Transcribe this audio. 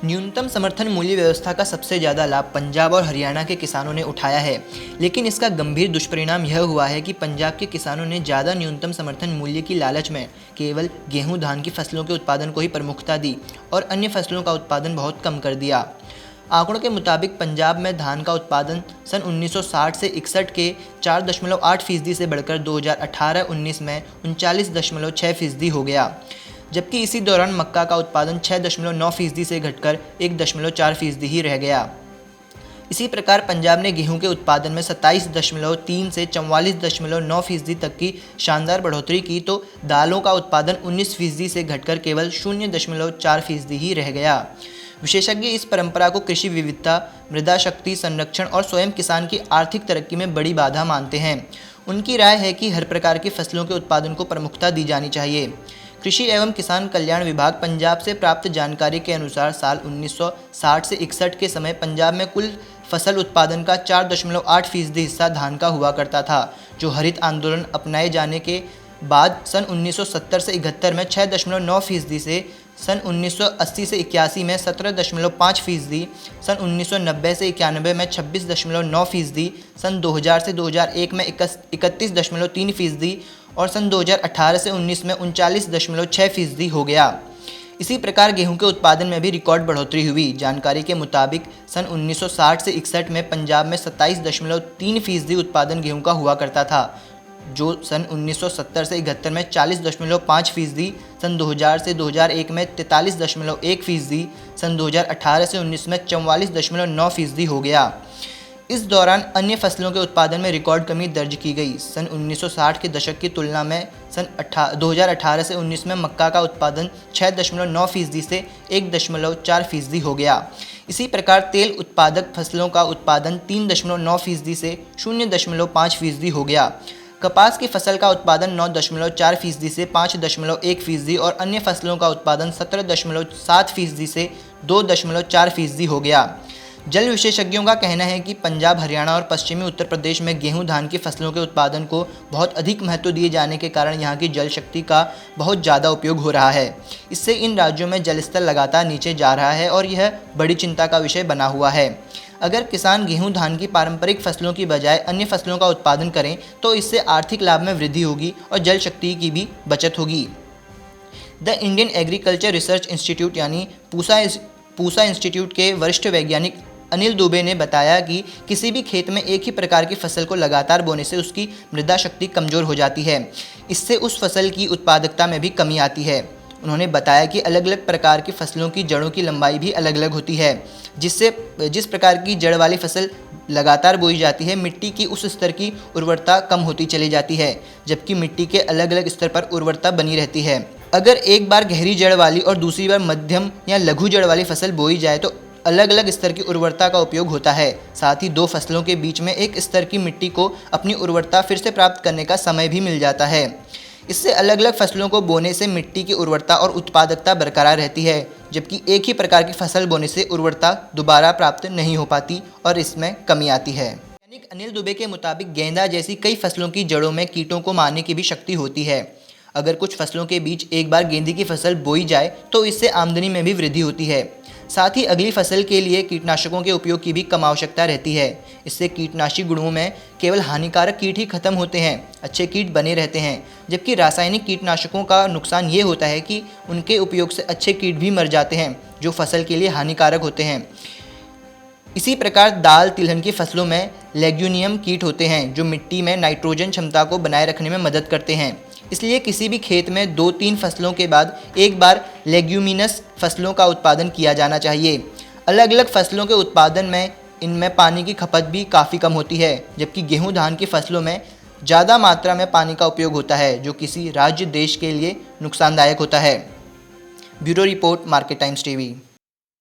न्यूनतम समर्थन मूल्य व्यवस्था का सबसे ज़्यादा लाभ पंजाब और हरियाणा के किसानों ने उठाया है, लेकिन इसका गंभीर दुष्परिणाम यह हुआ है कि पंजाब के किसानों ने ज़्यादा न्यूनतम समर्थन मूल्य की लालच में केवल गेहूं धान की फसलों के उत्पादन को ही प्रमुखता दी और अन्य फसलों का उत्पादन बहुत कम कर दिया। आंकड़ों के मुताबिक पंजाब में धान का उत्पादन सन 1960 से 61 के 4.8% से बढ़कर 2018-19 में 39.6% हो गया, जबकि इसी दौरान मक्का का उत्पादन 6.9% से घटकर 1.4% ही रह गया। इसी प्रकार पंजाब ने गेहूं के उत्पादन में 27.3 से 44.9% तक की शानदार बढ़ोतरी की, तो दालों का उत्पादन 19% से घटकर केवल 0.4% ही रह गया। विशेषज्ञ इस परंपरा को कृषि विविधता, मृदा शक्ति संरक्षण और स्वयं किसान की आर्थिक तरक्की में बड़ी बाधा मानते हैं। उनकी राय है कि हर प्रकार की फसलों के उत्पादन को प्रमुखता दी जानी चाहिए। कृषि एवं किसान कल्याण विभाग पंजाब से प्राप्त जानकारी के अनुसार साल 1960 से 61 के समय पंजाब में कुल फसल उत्पादन का 4.8% हिस्सा धान का हुआ करता था, जो हरित आंदोलन अपनाए जाने के बाद सन 1970 से 71 में 6.9% से, सन 1980 से 81 में 17.5%, सन 1990 से 91 में 26.9%, सन 2000 से 2001 में 31.3% और सन 2018 से 19 में 39.6% हो गया। इसी प्रकार गेहूं के उत्पादन में भी रिकॉर्ड बढ़ोतरी हुई। जानकारी के मुताबिक सन 1960 से 61 में पंजाब में 27.3% उत्पादन गेहूं का हुआ करता था, जो सन 1970 से 71 में 40.5%, सन 2000 से 2001 में 43.1%, सन 2018 से 19 में 44.9% हो गया। इस दौरान अन्य फसलों के उत्पादन में रिकॉर्ड कमी दर्ज की गई। सन 1960 के दशक की तुलना में सन 2018 से 19 में मक्का का उत्पादन 6.9% से 1.4% हो गया। इसी प्रकार तेल उत्पादक फसलों का उत्पादन 3.9% से 0.5% हो गया। कपास की फसल का उत्पादन 9.4% से 5.1% और अन्य फसलों का उत्पादन 17.7% से 2.4% हो गया। जल विशेषज्ञों का कहना है कि पंजाब, हरियाणा और पश्चिमी उत्तर प्रदेश में गेहूं धान की फसलों के उत्पादन को बहुत अधिक महत्व दिए जाने के कारण यहाँ की जल शक्ति का बहुत ज़्यादा उपयोग हो रहा है। इससे इन राज्यों में जल स्तर लगातार नीचे जा रहा है और यह बड़ी चिंता का विषय बना हुआ है। अगर किसान गेहूं धान की पारंपरिक फसलों की बजाय अन्य फसलों का उत्पादन करें तो इससे आर्थिक लाभ में वृद्धि होगी और जल शक्ति की भी बचत होगी। The Indian agriculture research institute यानी पूसा इंस्टीट्यूट के वरिष्ठ वैज्ञानिक अनिल दुबे ने बताया कि किसी भी खेत में एक ही प्रकार की फसल को लगातार बोने से उसकी मृदा शक्ति कमज़ोर हो जाती है। इससे उस फसल की उत्पादकता में भी कमी आती है। उन्होंने बताया कि अलग अलग प्रकार की फसलों की जड़ों की लंबाई भी अलग अलग होती है, जिस प्रकार की जड़ वाली फसल लगातार बोई जाती है, मिट्टी की उस स्तर की उर्वरता कम होती चली जाती है, जबकि मिट्टी के अलग अलग स्तर पर उर्वरता बनी रहती है। अगर एक बार गहरी जड़ वाली और दूसरी बार मध्यम या लघु जड़ वाली फसल बोई जाए तो अलग अलग स्तर की उर्वरता का उपयोग होता है। साथ ही दो फसलों के बीच में एक स्तर की मिट्टी को अपनी उर्वरता फिर से प्राप्त करने का समय भी मिल जाता है। इससे अलग अलग फसलों को बोने से मिट्टी की उर्वरता और उत्पादकता बरकरार रहती है, जबकि एक ही प्रकार की फसल बोने से उर्वरता दोबारा प्राप्त नहीं हो पाती और इसमें कमी आती है। वैज्ञानिक अनिल दुबे के मुताबिक गेंदा जैसी कई फसलों की जड़ों में कीटों को मारने की भी शक्ति होती है। अगर कुछ फसलों के बीच एक बार गेंदे की फसल बोई जाए तो इससे आमदनी में भी वृद्धि होती है। साथ ही अगली फसल के लिए कीटनाशकों के उपयोग की भी कम आवश्यकता रहती है। इससे कीटनाशी गुणों में केवल हानिकारक कीट ही खत्म होते हैं, अच्छे कीट बने रहते हैं। जबकि रासायनिक कीटनाशकों का नुकसान ये होता है कि उनके उपयोग से अच्छे कीट भी मर जाते हैं, जो फसल के लिए हानिकारक होते हैं। इसी प्रकार दाल तिलहन की फसलों में लेग्यूमिनियम कीट होते हैं, जो मिट्टी में नाइट्रोजन क्षमता को बनाए रखने में मदद करते हैं। इसलिए किसी भी खेत में 2-3 फसलों के बाद एक बार लेग्यूमिनस फसलों का उत्पादन किया जाना चाहिए। अलग अलग फसलों के उत्पादन में इनमें पानी की खपत भी काफ़ी कम होती है, जबकि गेहूं धान की फसलों में ज़्यादा मात्रा में पानी का उपयोग होता है, जो किसी राज्य देश के लिए नुकसानदायक होता है। Bureau report, market times TV.